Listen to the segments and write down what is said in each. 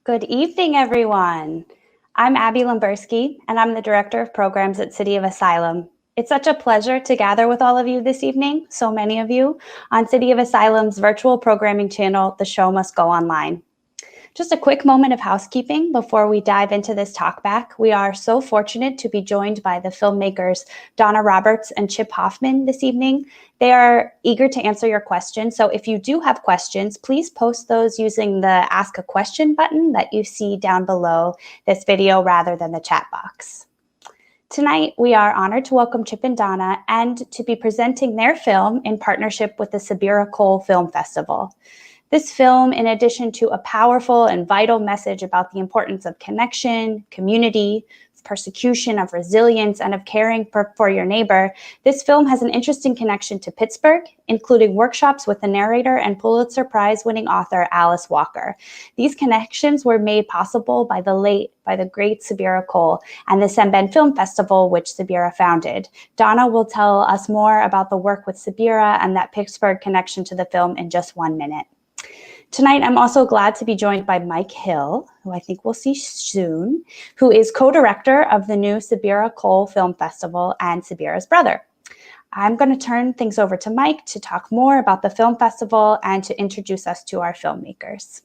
Good evening, everyone. I'm Abby Limbersky, and I'm the Director of Programs at City of Asylum. It's such a pleasure to gather with all of you this evening, so many of you, on City of Asylum's virtual programming channel, The Show Must Go Online. Just a quick moment of housekeeping before we dive into this talkback. We are so fortunate to be joined by the filmmakers Donna Roberts and Chip Hoffman this evening. They are eager to answer your questions. So if you do have questions, please post those using the Ask a Question button that you see down below this video rather than the chat box. Tonight, we are honored to welcome Chip and Donna and to be presenting their film in partnership with the Sabira Cole Film Festival. This film, in addition to a powerful and vital message about the importance of connection, community, persecution, of resilience, and of caring for your neighbor, this film has an interesting connection to Pittsburgh, including workshops with the narrator and Pulitzer Prize-winning author Alice Walker. These connections were made possible by the great Sabira Cole and the Sembène Film Festival, which Sabira founded. Donna will tell us more about the work with Sabira and that Pittsburgh connection to the film in just 1 minute. Tonight, I'm also glad to be joined by Mike Hill, who I think we'll see soon, who is co-director of the new Sabira Cole Film Festival and Sabira's brother. I'm going to turn things over to Mike to talk more about the film festival and to introduce us to our filmmakers.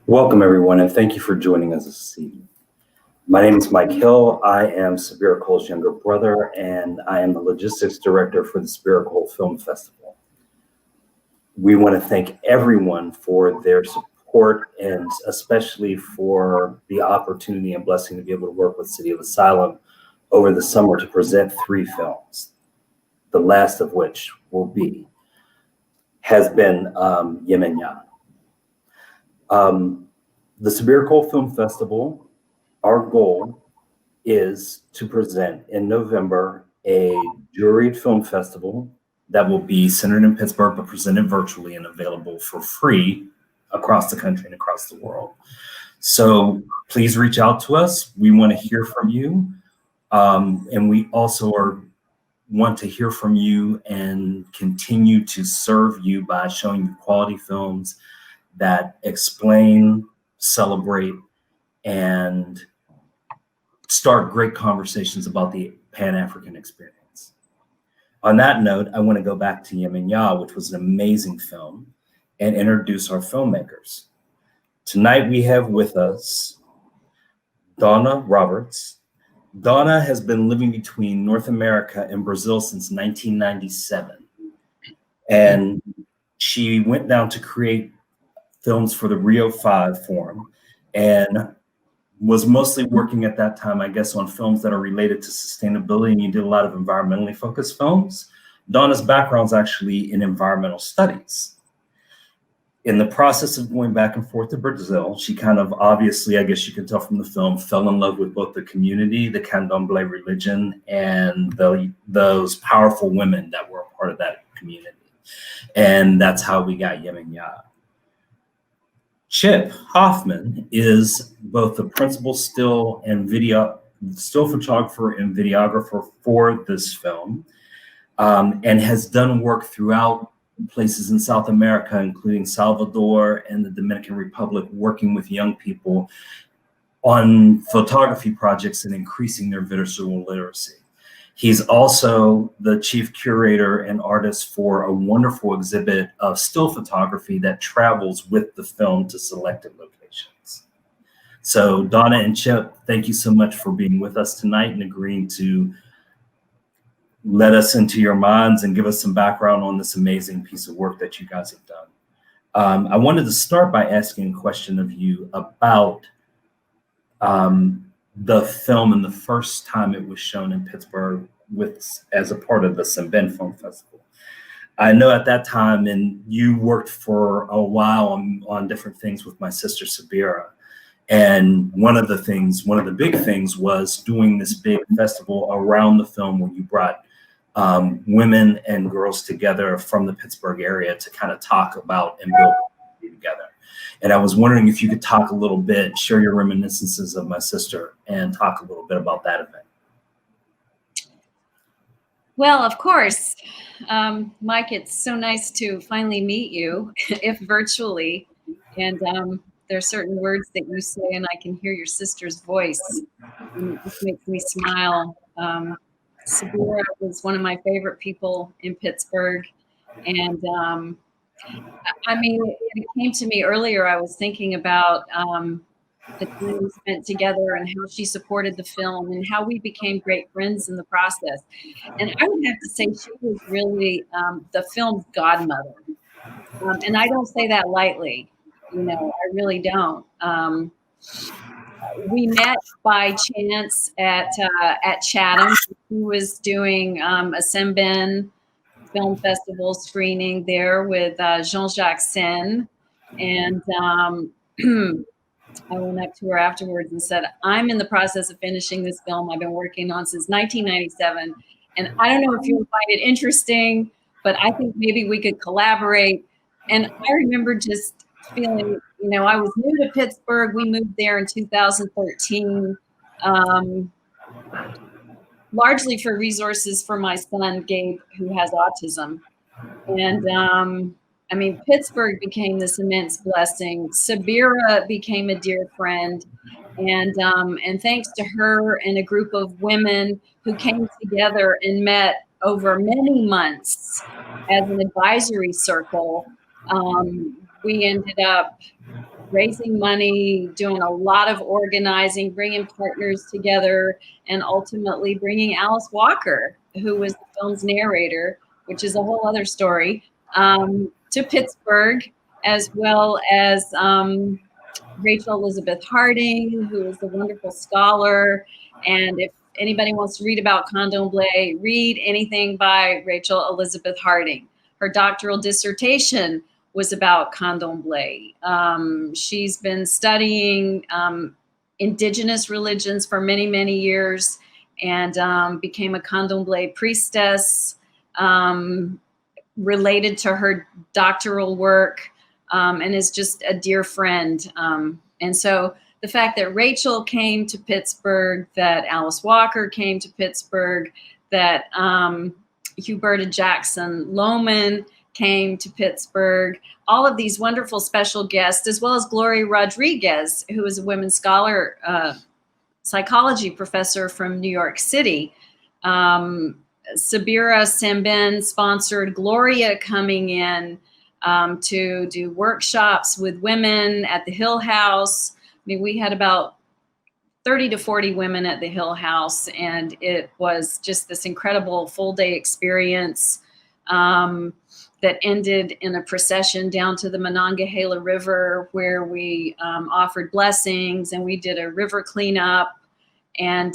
Welcome, everyone, and thank you for joining us this evening. My name is Mike Hill. I am Sabira Cole's younger brother, and I am the logistics director for the Sabira Cole Film Festival. We want to thank everyone for their support and especially for the opportunity and blessing to be able to work with City of Asylum over the summer to present 3 films, the last of which has been Yemenja. The Sabira Cole Film Festival, our goal is to present in November a juried film festival that will be centered in Pittsburgh, but presented virtually and available for free across the country and across the world. So please reach out to us. We want to hear from you. And we also want to hear from you and continue to serve you by showing you quality films that explain, celebrate, and start great conversations about the Pan-African experience. On that note, I want to go back to Yemenja, which was an amazing film, and introduce our filmmakers. Tonight we have with us Donna Roberts. Donna has been living between North America and Brazil since 1997. And she went down to create films for the Rio 5 Forum and was mostly working at that time, I guess, on films that are related to sustainability, and you did a lot of environmentally focused films. Donna's background is actually in environmental studies. In the process of going back and forth to Brazil, she kind of obviously, I guess you can tell from the film, fell in love with both the community, the Candomblé religion, and those powerful women that were a part of that community. And that's how we got Yemenja. Chip Hoffman is both the principal still photographer and videographer for this film, and has done work throughout places in South America, including Salvador and the Dominican Republic, working with young people on photography projects and increasing their visual literacy. He's also the chief curator and artist for a wonderful exhibit of still photography that travels with the film to selected locations. So Donna and Chip, thank you so much for being with us tonight and agreeing to let us into your minds and give us some background on this amazing piece of work that you guys have done. I wanted to start by asking a question of you about the film and the first time it was shown in Pittsburgh as a part of the Sembène Film Festival. I know at that time, and you worked for a while on different things with my sister Sabira. And one of the big things was doing this big festival around the film where you brought women and girls together from the Pittsburgh area to kind of talk about and build together. And I was wondering if you could talk a little bit, share your reminiscences of my sister and talk a little bit about that event. Well, of course, Mike, it's so nice to finally meet you, if virtually. And there are certain words that you say, and I can hear your sister's voice, and it just makes me smile. Sabira was one of my favorite people in Pittsburgh, and I mean, it came to me earlier. I was thinking about the time we spent together and how she supported the film and how we became great friends in the process. And I would have to say she was really the film's godmother. And I don't say that lightly. I really don't. We met by chance at Chatham. He was doing a Sembène Film Festival screening there with Jean-Jacques Sen. And I went up to her afterwards and said, I'm in the process of finishing this film I've been working on since 1997. And I don't know if you'll find it interesting, but I think maybe we could collaborate. And I remember just feeling, I was new to Pittsburgh. We moved there in 2013, largely for resources for my son, Gabe, who has autism. And I mean, Pittsburgh became this immense blessing. Sabira became a dear friend. And thanks to her and a group of women who came together and met over many months as an advisory circle, we ended up raising money, doing a lot of organizing, bringing partners together, and ultimately bringing Alice Walker, who was the film's narrator, which is a whole other story, to Pittsburgh, as well as Rachel Elizabeth Harding, who is a wonderful scholar. And if anybody wants to read about Candomblé, read anything by Rachel Elizabeth Harding. Her doctoral dissertation was about Candomblé. She's been studying indigenous religions for many, many years, and became a Candomblé priestess related to her doctoral work, and is just a dear friend. And so the fact that Rachel came to Pittsburgh, that Alice Walker came to Pittsburgh, that Huberta Jackson Lohman came to Pittsburgh, all of these wonderful special guests, as well as Gloria Rodriguez, who is a women's scholar, psychology professor from New York City. Sabira Sembène sponsored Gloria coming in to do workshops with women at the Hill House. I mean, we had about 30 to 40 women at the Hill House, and it was just this incredible full-day experience that ended in a procession down to the Monongahela River, where we offered blessings, and we did a river cleanup. And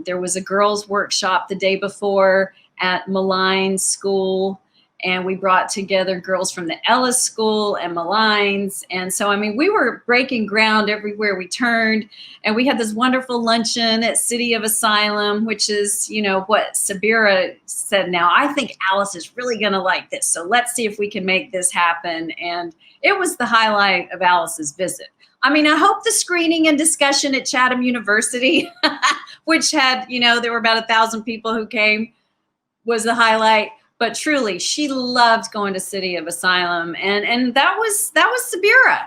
there was a girls' workshop the day before at Maline's school, and we brought together girls from the Ellis School and Maline's. And so, I mean, we were breaking ground everywhere we turned. And we had this wonderful luncheon at City of Asylum, which is, what Sabira said. Now, I think Alice is really going to like this. So let's see if we can make this happen. And it was the highlight of Alice's visit. I mean, I hope the screening and discussion at Chatham University, which had, there were about 1,000 people who came, was the highlight. But truly, she loved going to City of Asylum, and that was Sabira.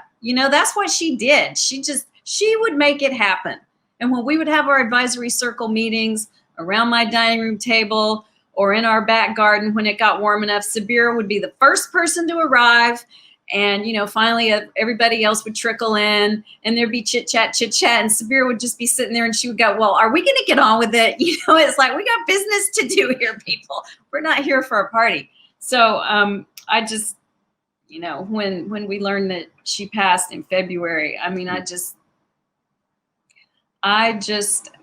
That's what she did. She would make it happen. And when we would have our advisory circle meetings around my dining room table or in our back garden, when it got warm enough, Sabira would be the first person to arrive. And, finally everybody else would trickle in, and there'd be chit chat. And Sabira would just be sitting there, and she would go, well, are we going to get on with it? It's like, we got business to do here, people. We're not here for a party. So I just, when we learned that she passed in February, I mean, I just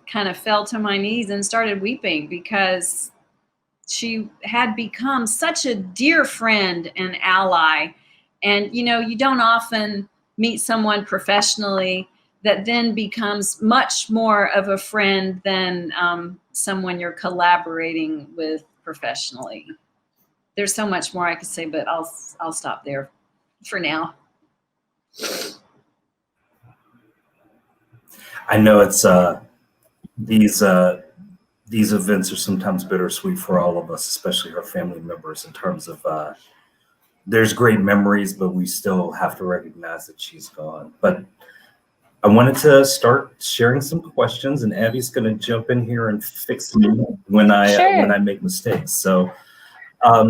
kind of fell to my knees and started weeping, because she had become such a dear friend and ally. And, you don't often meet someone professionally that then becomes much more of a friend than someone you're collaborating with professionally. There's so much more I could say, but I'll stop there for now. I know it's these events are sometimes bittersweet for all of us, especially our family members, in terms of there's great memories, but we still have to recognize that she's gone. But I wanted to start sharing some questions, and Abby's going to jump in here and fix me when I make mistakes. So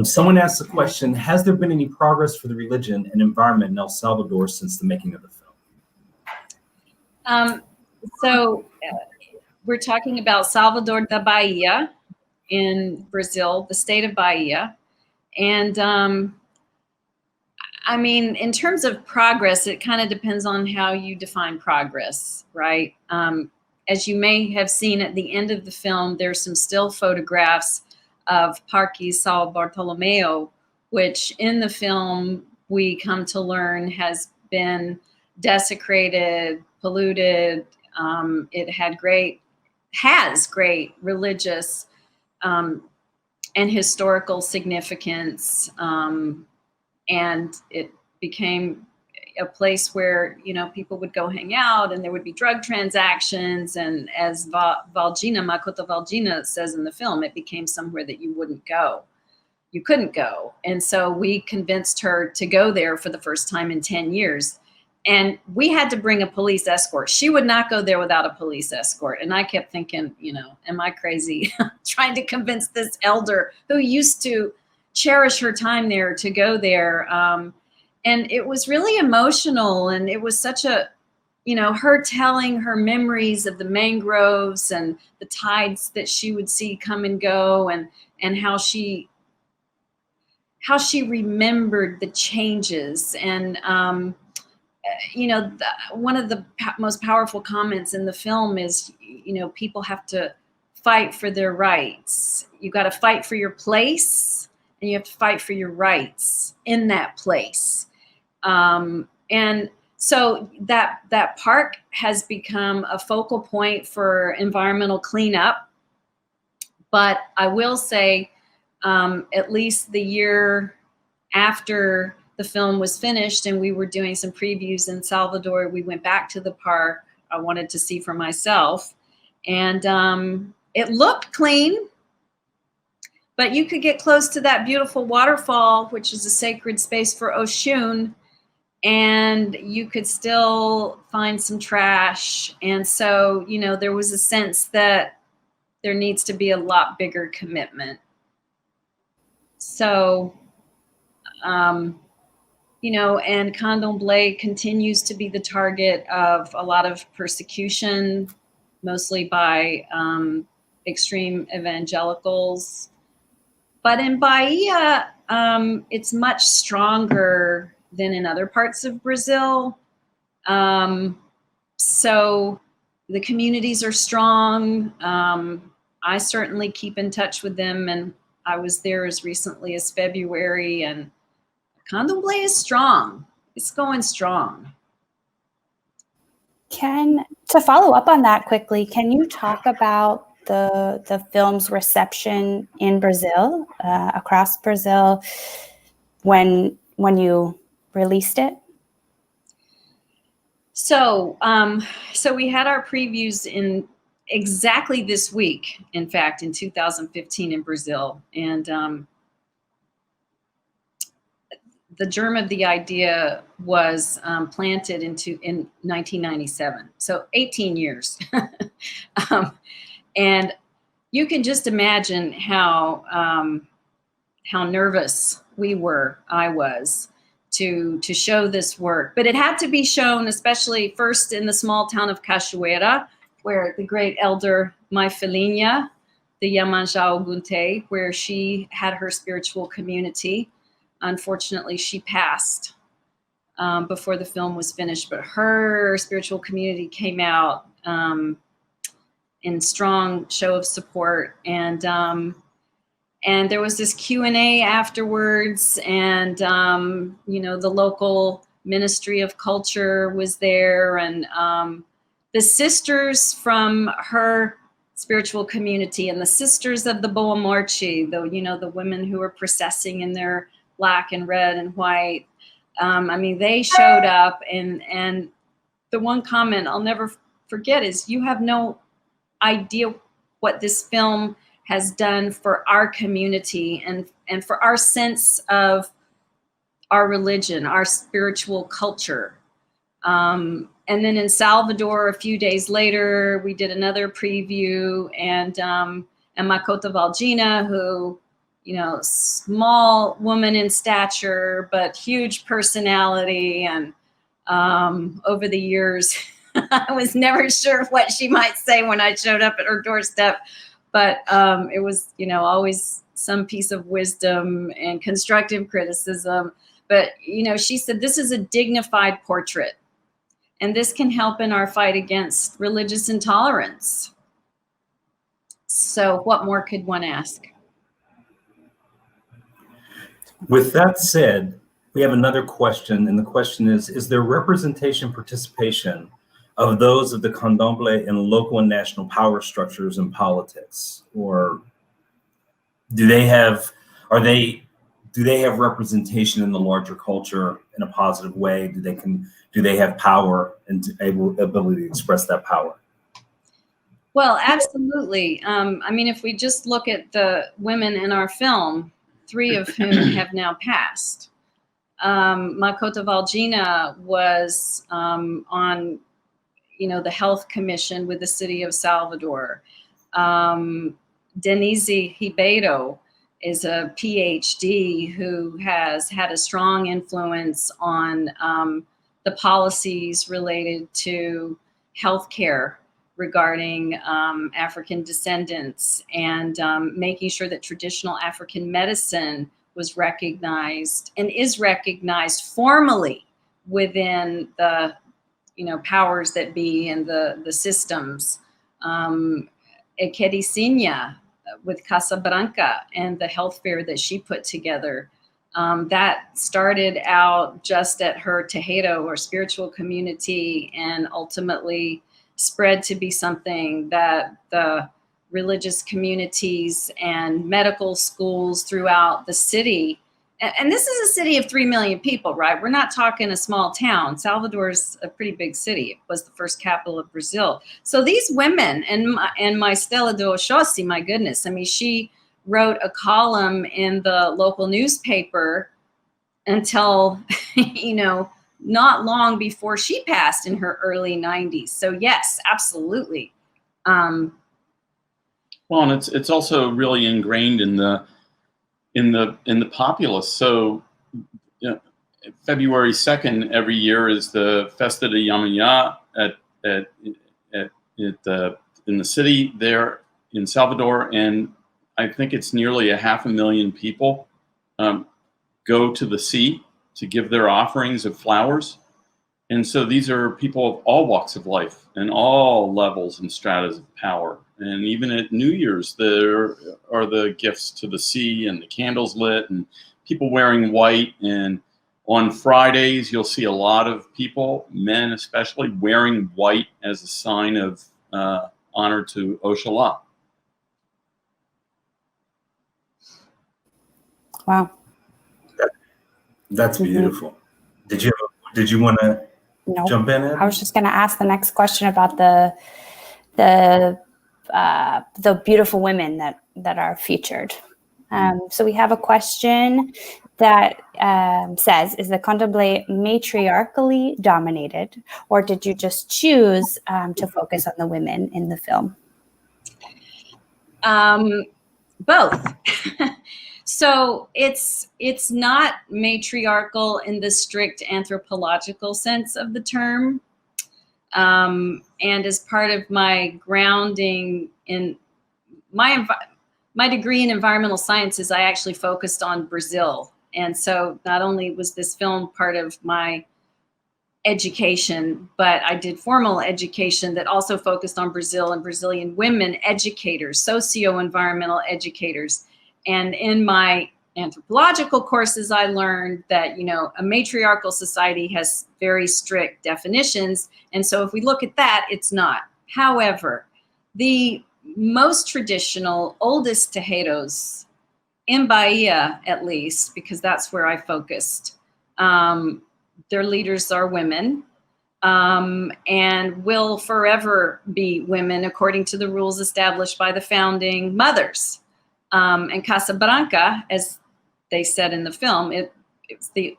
someone asked the question, has there been any progress for the religion and environment in El Salvador since the making of the film? We're talking about Salvador da Bahia in Brazil, the state of Bahia. And I mean, in terms of progress, it kind of depends on how you define progress, right? As you may have seen at the end of the film, there's some still photographs of Parque São Bartolomeu, which in the film we come to learn has been desecrated, polluted. It has great religious and historical significance. And it became a place where, you know, people would go hang out and there would be drug transactions. And as Makoto Valgina says in the film, it became somewhere that you wouldn't go. You couldn't go. And so we convinced her to go there for the first time in 10 years. And we had to bring a police escort. She would not go there without a police escort. And I kept thinking, you know, am I crazy trying to convince this elder who used to cherish her time there to go there? And it was really emotional. And it was such a, you know, her telling her memories of the mangroves and the tides that she would see come and go, and how she remembered the changes. And, you know, one of the most powerful comments in the film is, you know, people have to fight for their rights. You got to fight for your place, and you have to fight for your rights in that place. And so that park has become a focal point for environmental cleanup. But I will say, at least the year after the film was finished and we were doing some previews in Salvador, we went back to the park. I wanted to see for myself. And it looked clean, but you could get close to that beautiful waterfall, which is a sacred space for Oshun, and you could still find some trash. And so, you know, there was a sense that there needs to be a lot bigger commitment. So, you know, and Candomblé continues to be the target of a lot of persecution, mostly by extreme evangelicals. But in Bahia, it's much stronger than in other parts of Brazil. So the communities are strong. I certainly keep in touch with them, and I was there as recently as February, and Candomblé is strong. It's going strong. To follow up on that quickly, can you talk about the film's reception in Brazil, across Brazil, when you released it? So we had our previews in exactly this week, in fact, in 2015 in Brazil. And the germ of the idea was planted in 1997. So 18 years. And you can just imagine how nervous I was to show this work. But it had to be shown, especially first in the small town of Cachoeira, where the great elder Maifelinha, the Yemenja Ogunte, where she had her spiritual community. Unfortunately, she passed before the film was finished, but her spiritual community came out in strong show of support. And there was this Q&A afterwards, and you know, the local Ministry of Culture was there, and the sisters from her spiritual community and the sisters of the Boa Morte, the women who were processing in their black and red and white. I mean, they showed up, and the one comment I'll never forget is, you have no idea what this film has done for our community and for our sense of our religion, our spiritual culture. And then in Salvador, a few days later, we did another preview, and Makota Valgina, who, you know, small woman in stature, but huge personality. And over the years, I was never sure what she might say when I showed up at her doorstep, but it was, you know, always some piece of wisdom and constructive criticism. But, you know, she said, this is a dignified portrait, and this can help in our fight against religious intolerance. So what more could one ask? With that said, we have another question, and the question is there representation participation of those of the Candomblé in local and national power structures and politics? Or do they have representation in the larger culture in a positive way? Do they have power and ability to express that power? Well, absolutely. I mean, if we just look at the women in our film, 3 of whom have now passed. Makota Valgina was on, you know, the health commission with the city of Salvador. Denise Ribeiro is a PhD who has had a strong influence on the policies related to healthcare regarding African descendants, and making sure that traditional African medicine was recognized and is recognized formally within the, you know, powers that be and the systems. Ekerisinya with Casablanca and the health fair that she put together. That started out just at her Tejedo or spiritual community, and ultimately spread to be something that the religious communities and medical schools throughout the city. And this is a city of 3 million people, right? We're not talking a small town. Salvador's a pretty big city. It was the first capital of Brazil. So these women, and Stella do Oxóssi, my goodness, I mean, she wrote a column in the local newspaper until, you know, not long before she passed in her early 90s. So yes, absolutely. Well, and it's also really ingrained in the populace. So, you know, February 2nd every year is the Festa de Yemenja in the city there in Salvador, and I think it's nearly 500,000 people go to the sea to give their offerings of flowers. And so these are people of all walks of life and all levels and stratas of power. And even at New Year's, there are the gifts to the sea and the candles lit and people wearing white. And on Fridays, you'll see a lot of people, men especially, wearing white as a sign of honor to Oxalá. Wow. That's beautiful. Did you want to jump in? I was just going to ask the next question about the beautiful women that are featured. So we have a question that says, is the Candomblé matriarchally dominated, or did you just choose to focus on the women in the film? Both. So it's not matriarchal in the strict anthropological sense of the term. And as part of my grounding in my degree in environmental sciences, I actually focused on Brazil. And so not only was this film part of my education, but I did formal education that also focused on Brazil and Brazilian women educators, socio-environmental educators. And in my anthropological courses, I learned that, you know, a matriarchal society has very strict definitions. And so if we look at that, it's not. However, the most traditional, oldest tejedos in Bahia, at least, because that's where I focused, their leaders are women, and will forever be women according to the rules established by the founding mothers. And Casablanca, as they said in the film, it it's the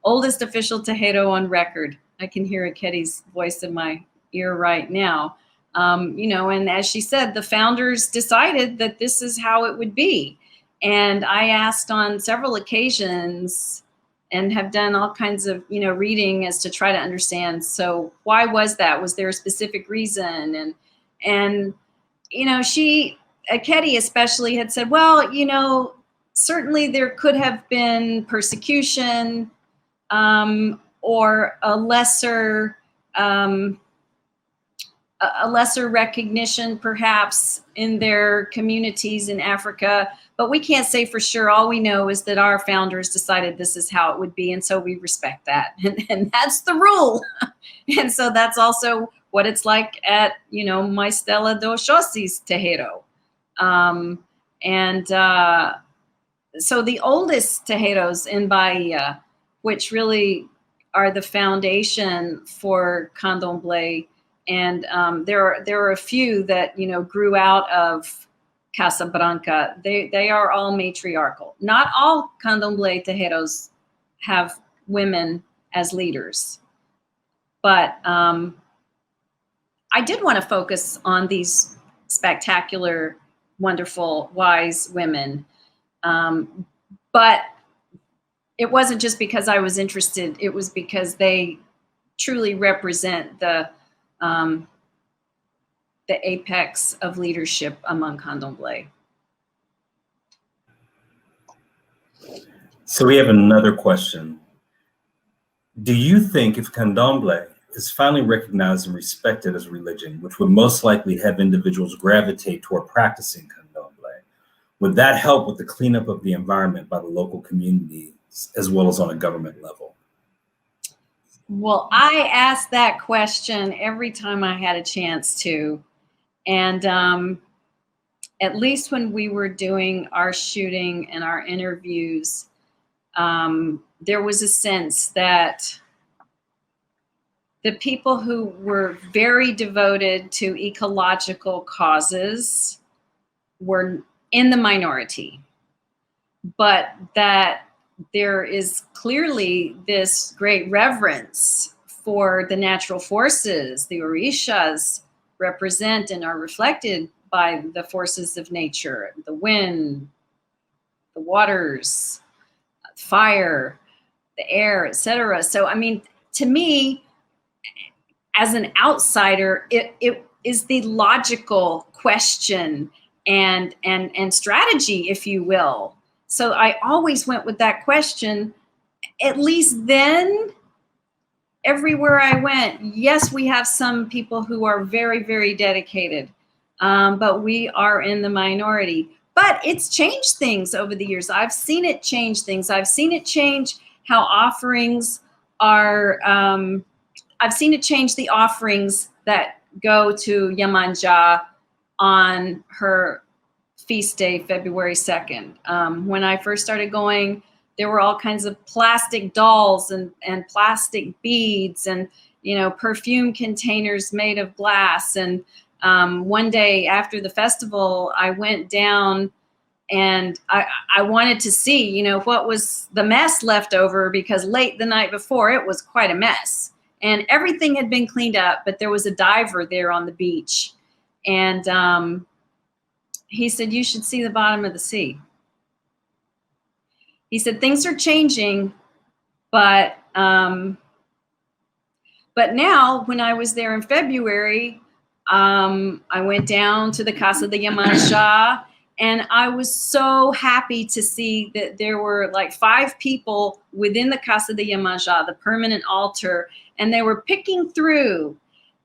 oldest official tejedo on record. I can hear Ketty's voice in my ear right now. And as she said, the founders decided that this is how it would be. And I asked on several occasions and have done all kinds of, reading as to try to understand. So why was that? Was there a specific reason? And Ketty especially had said, well, certainly there could have been persecution, or a lesser recognition perhaps in their communities in Africa, but we can't say for sure. All we know is that our founders decided this is how it would be, and so we respect that, and that's the rule. And so that's also what it's like at, my Stella do Oxóssis Tejedo. So the oldest tejedos in Bahia, which really are the foundation for Candomblé, and there are a few that grew out of Casa Branca. They are all matriarchal. Not all Candomblé tejedos have women as leaders, but I did want to focus on these spectacular, wonderful, wise women. But it wasn't just because I was interested. It was because they truly represent the apex of leadership among Candomblé. So we have another question. Do you think if Candomblé is finally recognized and respected as a religion, which would most likely have individuals gravitate toward practicing Candomblé, would that help with the cleanup of the environment by the local communities as well as on a government level? Well, I asked that question every time I had a chance to. And at least when we were doing our shooting and our interviews, there was a sense that the people who were very devoted to ecological causes were in the minority, but that there is clearly this great reverence for the natural forces. The Orishas represent and are reflected by the forces of nature, the wind, the waters, fire, the air, etc. So, I mean, to me, as an outsider, it is the logical question and strategy, if you will. So I always went with that question. At least then, everywhere I went, yes, we have some people who are very, very dedicated, but we are in the minority. But it's changed things over the years. I've seen it change things. I've seen it change how offerings are, I've seen it change the offerings that go to Yemenja on her feast day, February 2nd. When I first started going, there were all kinds of plastic dolls and plastic beads and, perfume containers made of glass. And one day after the festival, I went down and I wanted to see, what was the mess left over, because late the night before it was quite a mess and everything had been cleaned up, but there was a diver there on the beach. And he said, "You should see the bottom of the sea." He said, "Things are changing, but now when I was there in February, I went down to the Casa de Yemenja, and I was so happy to see that there were like 5 people within the Casa de Yemenja, the permanent altar, and they were picking through.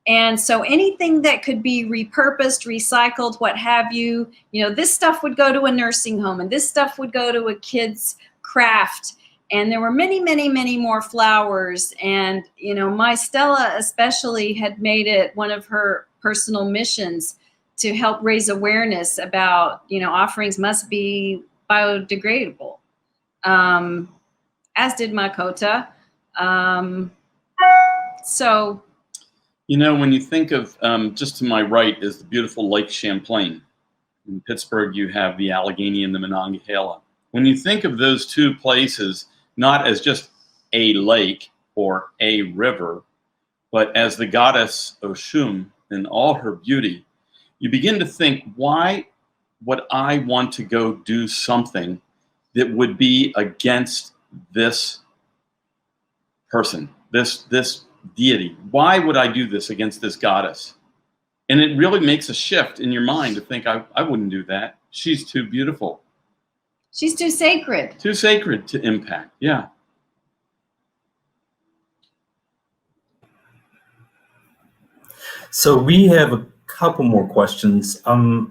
And so anything that could be repurposed, recycled, what have you, this stuff would go to a nursing home and this stuff would go to a kid's craft. And there were many, many, many more flowers. And, my Stella especially had made it one of her personal missions to help raise awareness about, offerings must be biodegradable, as did Makota. When you think of, just to my right is the beautiful Lake Champlain. In Pittsburgh, you have the Allegheny and the Monongahela. When you think of those two places, not as just a lake or a river, but as the goddess Oshun in all her beauty, you begin to think, why would I want to go do something that would be against this person, this deity? Why would I do this against this goddess? And it really makes a shift in your mind to think, I wouldn't do that. She's too beautiful. She's too sacred. Too sacred to impact. Yeah. So we have a couple more questions. How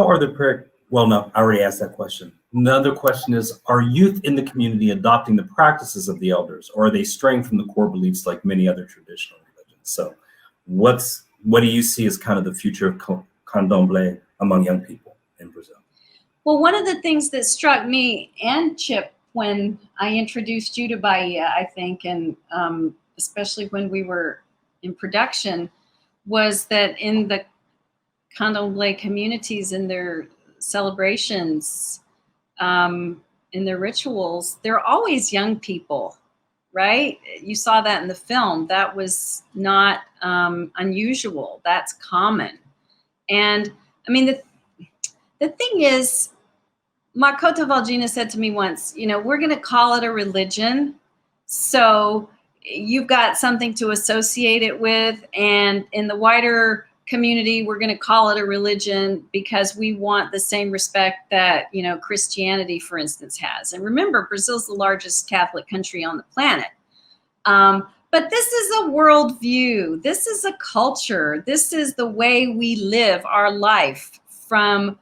are the well, no, I already asked that question. Another question is, are youth in the community adopting the practices of the elders, or are they straying from the core beliefs like many other traditional religions? So what do you see as kind of the future of candomblé among young people in Brazil? Well, one of the things that struck me and Chip when I introduced you to Bahia, I think, and especially when we were in production, was that in the candomblé communities, in their celebrations, in their rituals, there are always young people, right? You saw that in the film. That was not unusual. That's common. And I mean, the thing is, Makota Valgina said to me once, we're going to call it a religion. So you've got something to associate it with. And in the wider community, we're going to call it a religion because we want the same respect that, Christianity, for instance, has. And remember, Brazil's the largest Catholic country on the planet. But this is a worldview. This is a culture. This is the way we live our life from,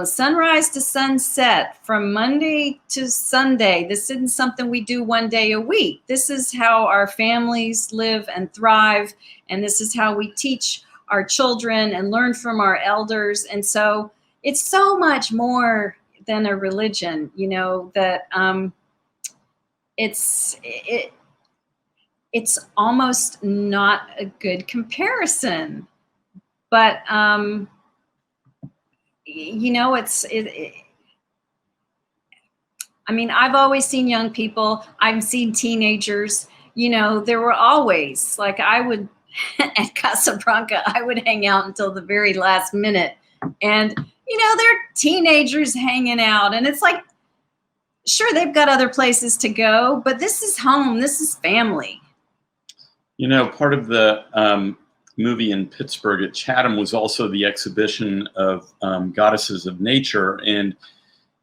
sunrise to sunset, from Monday to Sunday. This isn't something we do one day a week. This is how our families live and thrive. And this is how we teach our children and learn from our elders. And so it's so much more than a religion, that it's almost not a good comparison. But I've always seen young people. I've seen teenagers. There were always, like, I would at Casablanca, I would hang out until the very last minute, and they're teenagers hanging out, and it's like, sure, they've got other places to go, but this is home. This is family. Part of the movie in Pittsburgh at Chatham was also the exhibition of goddesses of nature. And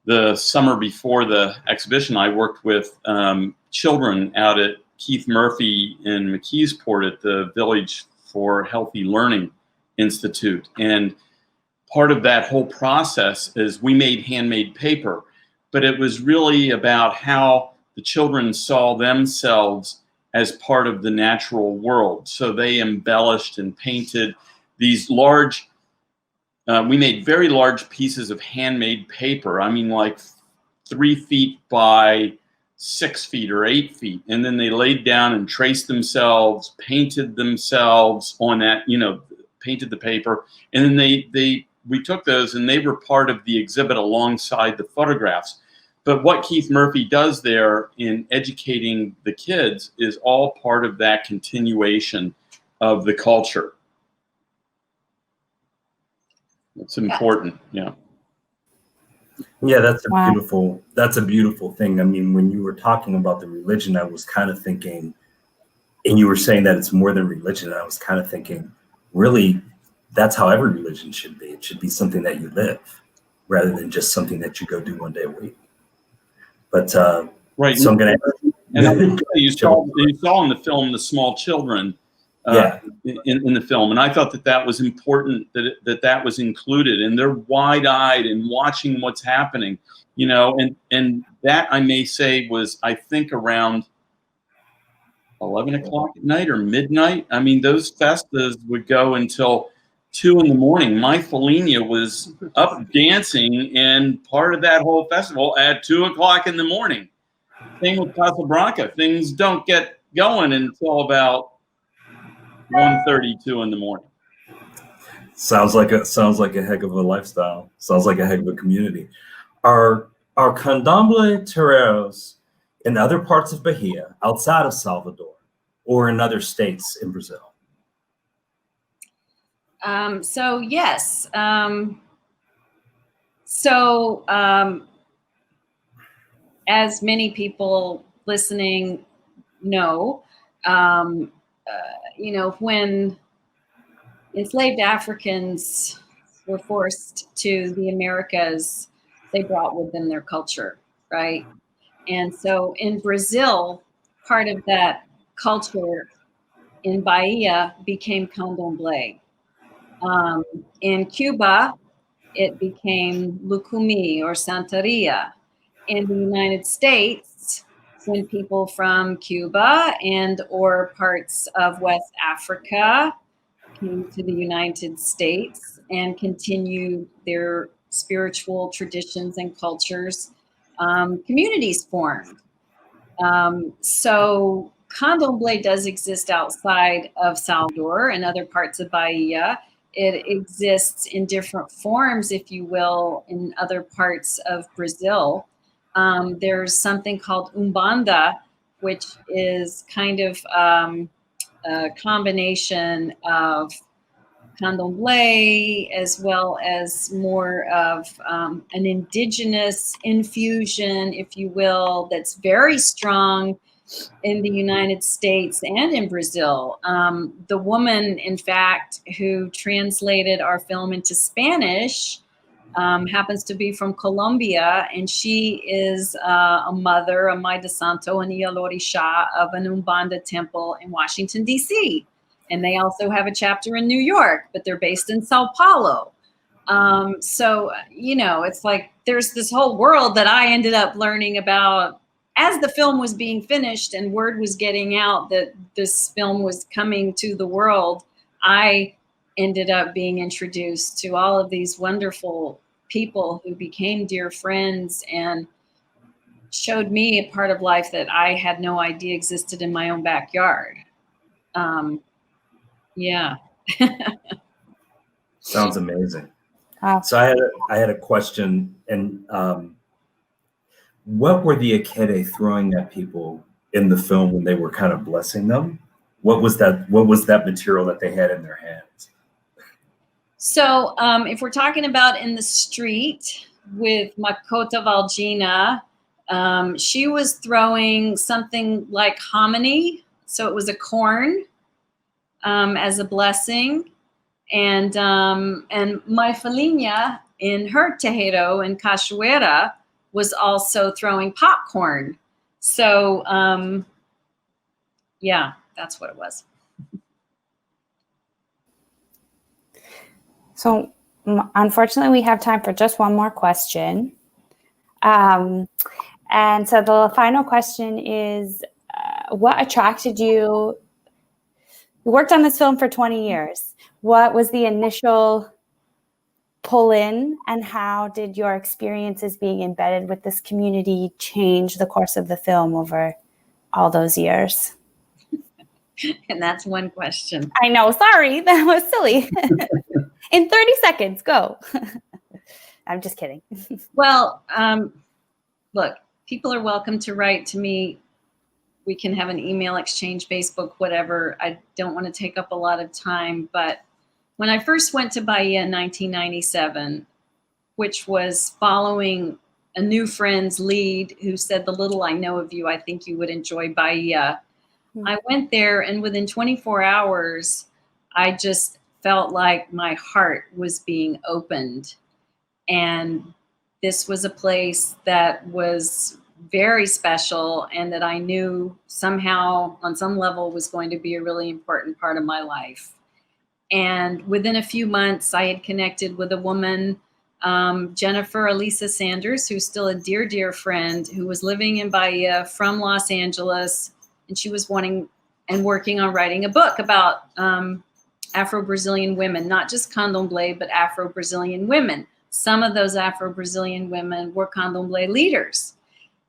the summer before the exhibition, I worked with children out at Keith Murphy in McKeesport at the Village for Healthy Learning Institute. And part of that whole process is we made handmade paper, but it was really about how the children saw themselves as part of the natural world. So they embellished and painted these large, we made very large pieces of handmade paper. I mean, like 3 feet by 6 feet or 8 feet. And then they laid down and traced themselves, painted themselves on that, painted the paper. And then we took those and they were part of the exhibit alongside the photographs. But what Keith Murphy does there in educating the kids is all part of that continuation of the culture. It's important, yeah. Yeah, that's a beautiful thing. I mean, when you were talking about the religion, I was kind of thinking, and you were saying that it's more than religion, I was kind of thinking, really, that's how every religion should be. It should be something that you live rather than just something that you go do one day a week. But right. So I'm going to. And you saw in the film the small children in the film, and I thought that was important that was included, and they're wide-eyed and watching what's happening, and that I may say was, I think, around 11 o'clock at night or midnight. I mean, those festas would go until 2 in the morning. My Felinia was up dancing and part of that whole festival at 2 o'clock in the morning. Same with Casablanca. Things don't get going until about 1:32 in the morning. Sounds like a heck of a lifestyle. Sounds like a heck of a community. Are Are candomblé terreiros in other parts of Bahia, outside of Salvador, or in other states in Brazil? So yes. As many people listening know, when enslaved Africans were forced to the Americas, they brought with them their culture, right? And so in Brazil, part of that culture in Bahia became candomblé. In Cuba, it became Lucumi or Santeria. In the United States, when people from Cuba and or parts of West Africa came to the United States and continued their spiritual traditions and cultures, communities formed. So candomblé does exist outside of Salvador and other parts of Bahia. It exists in different forms, if you will, in other parts of Brazil. There's something called Umbanda, which is kind of a combination of candomblé as well as more of an indigenous infusion, if you will, that's very strong in the United States and in Brazil. The woman, in fact, who translated our film into Spanish happens to be from Colombia, and she is a mother, a Mãe de Santo, and Ialorisha of an Umbanda temple in Washington, D.C. And they also have a chapter in New York, but they're based in Sao Paulo. So, it's like there's this whole world that I ended up learning about as the film was being finished and word was getting out that this film was coming to the world. I ended up being introduced to all of these wonderful people who became dear friends and showed me a part of life that I had no idea existed in my own backyard. Yeah. Sounds amazing. Wow. So I had a question, and what were the Akede throwing at people in the film when they were kind of blessing them? What was that material that they had in their hands? So if we're talking about in the street with Makota Valgina, she was throwing something like hominy. So it was a corn as a blessing. And my Falinha in her terreiro in Cachoeira was also throwing popcorn. So yeah, that's what it was. So unfortunately, we have time for just one more question. And so the final question is, what attracted you? You worked on this film for 20 years. What was the initial pull in, and how did your experiences being embedded with this community change the course of the film over all those years? And that's one question. I know, sorry, that was silly. In 30 seconds, go. I'm just kidding. Well, look, people are welcome to write to me. We can have an email exchange, Facebook, whatever. I don't want to take up a lot of time, but when I first went to Bahia in 1997, which was following a new friend's lead who said, "The little I know of you, I think you would enjoy Bahia." I went there, and within 24 hours, I just felt like my heart was being opened. And this was a place that was very special and that I knew somehow on some level was going to be a really important part of my life. And within a few months, I had connected with a woman, Jennifer Elisa Sanders, who's still a dear, dear friend, who was living in Bahia from Los Angeles. And she was wanting and working on writing a book about Afro-Brazilian women, not just candomblé, but Afro-Brazilian women. Some of those Afro-Brazilian women were candomblé leaders.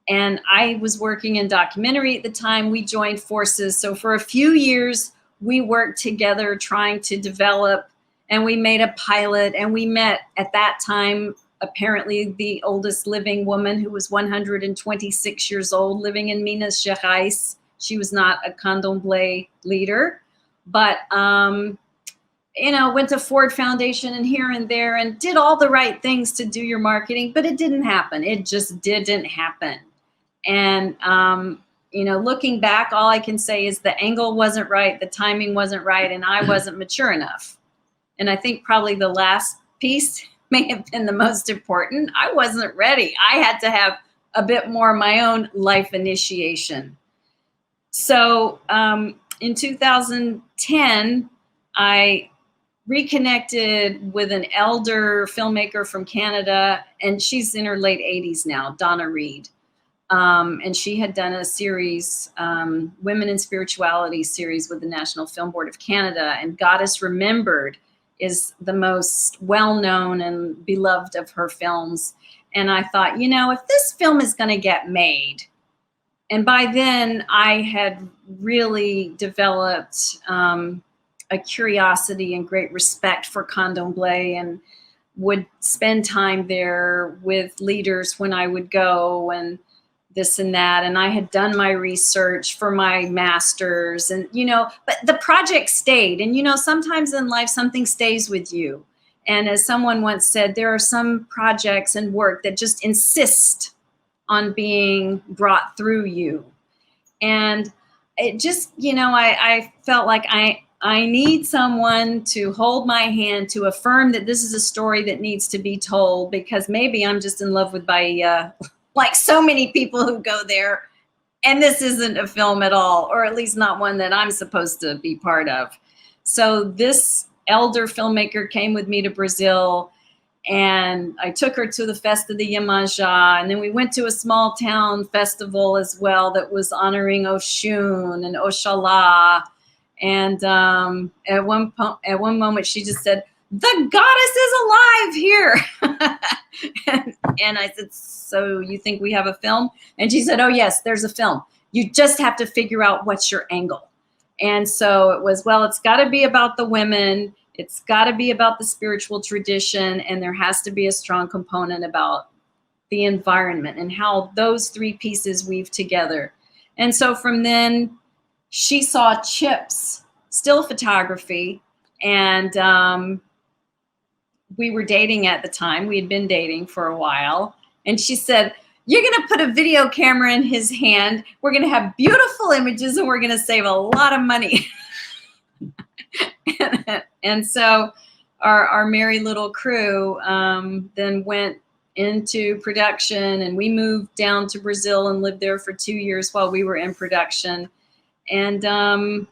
And I was working in documentary at the time. We joined forces. So for a few years, we worked together trying to develop, and we made a pilot, and we met at that time apparently the oldest living woman, who was 126 years old, living in Minas Gerais. She was not a candomblé leader, but went to Ford Foundation and here and there and did all the right things to do your marketing, but it didn't happen. It just didn't happen. And, looking back, all I can say is the angle wasn't right, the timing wasn't right, and I wasn't mature enough. And I think probably the last piece may have been the most important. I wasn't ready. I had to have a bit more of my own life initiation. So in 2010, I reconnected with an elder filmmaker from Canada, and she's in her late 80s now, Donna Reed. And she had done a series, Women in Spirituality series with the National Film Board of Canada, and Goddess Remembered is the most well-known and beloved of her films. And I thought, if this film is going to get made, and by then I had really developed a curiosity and great respect for candomblé, and would spend time there with leaders when I would go and this and that. And I had done my research for my master's, and, but the project stayed. And, sometimes in life, something stays with you. And as someone once said, there are some projects and work that just insist on being brought through you. And it just, I felt like I need someone to hold my hand to affirm that this is a story that needs to be told, because maybe I'm just in love with Bahia, like so many people who go there, and this isn't a film at all, or at least not one that I'm supposed to be part of. So this elder filmmaker came with me to Brazil, and I took her to the Festa de Yemenja, and then we went to a small town festival as well that was honoring Oshun and Oxalá. And at one moment, she just said, "The goddess is alive here." and I said, "So you think we have a film?" And she said, "Oh, yes, there's a film. You just have to figure out what's your angle." And so it was, well, it's got to be about the women. It's got to be about the spiritual tradition. And there has to be a strong component about the environment and how those three pieces weave together. And so from then, she saw Chip's still photography, and we were dating at the time. We had been dating for a while. And she said, "You're going to put a video camera in his hand. We're going to have beautiful images, and we're going to save a lot of money." And so our merry little crew then went into production, and we moved down to Brazil and lived there for 2 years while we were in production. And Makoto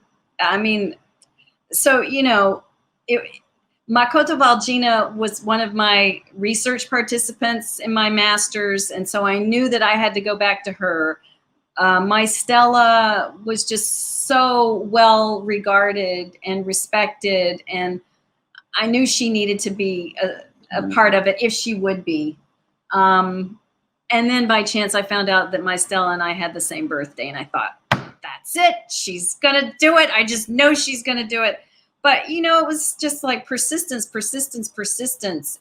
Valgina was one of my research participants in my master's, and so I knew that I had to go back to her. My Stella was just so well regarded and respected, and I knew she needed to be a part of it if she would be. And then by chance, I found out that my Stella and I had the same birthday, and I thought, that's it. She's going to do it. I just know she's going to do it. But, it was just like persistence,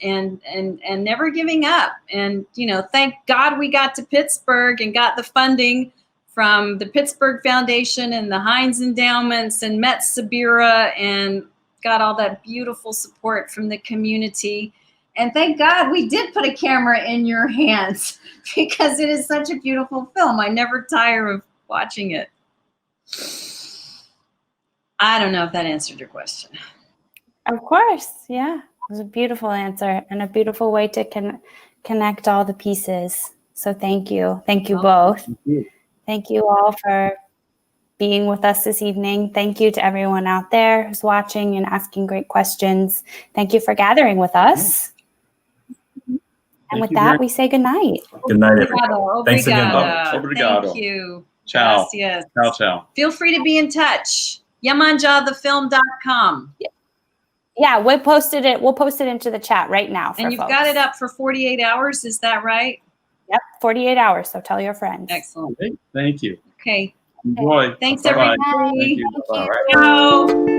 and never giving up. And, thank God we got to Pittsburgh and got the funding from the Pittsburgh Foundation and the Heinz Endowments and met Sabira, and got all that beautiful support from the community. And thank God we did put a camera in your hands, because it is such a beautiful film. I never tire of watching it. I don't know if that answered your question. Of course. Yeah. It was a beautiful answer and a beautiful way to connect all the pieces. So thank you. Thank you both. Thank you. Thank you all for being with us this evening. Thank you to everyone out there who's watching and asking great questions. Thank you for gathering with us. And with that, we say good night. Good night, everyone. Thanks again. Obrigado. Thank you. Ciao. Yes. Ciao, ciao. Feel free to be in touch. YemenjaTheFilm.com. Yeah, we'll post it into the chat right now. And you've got it up for 48 hours. Is that right? Yep, 48 hours. So tell your friends. Excellent. Okay. Thank you. Okay. Enjoy. Thanks, Bye-bye. everybody. Thank you. Bye-bye. Ciao.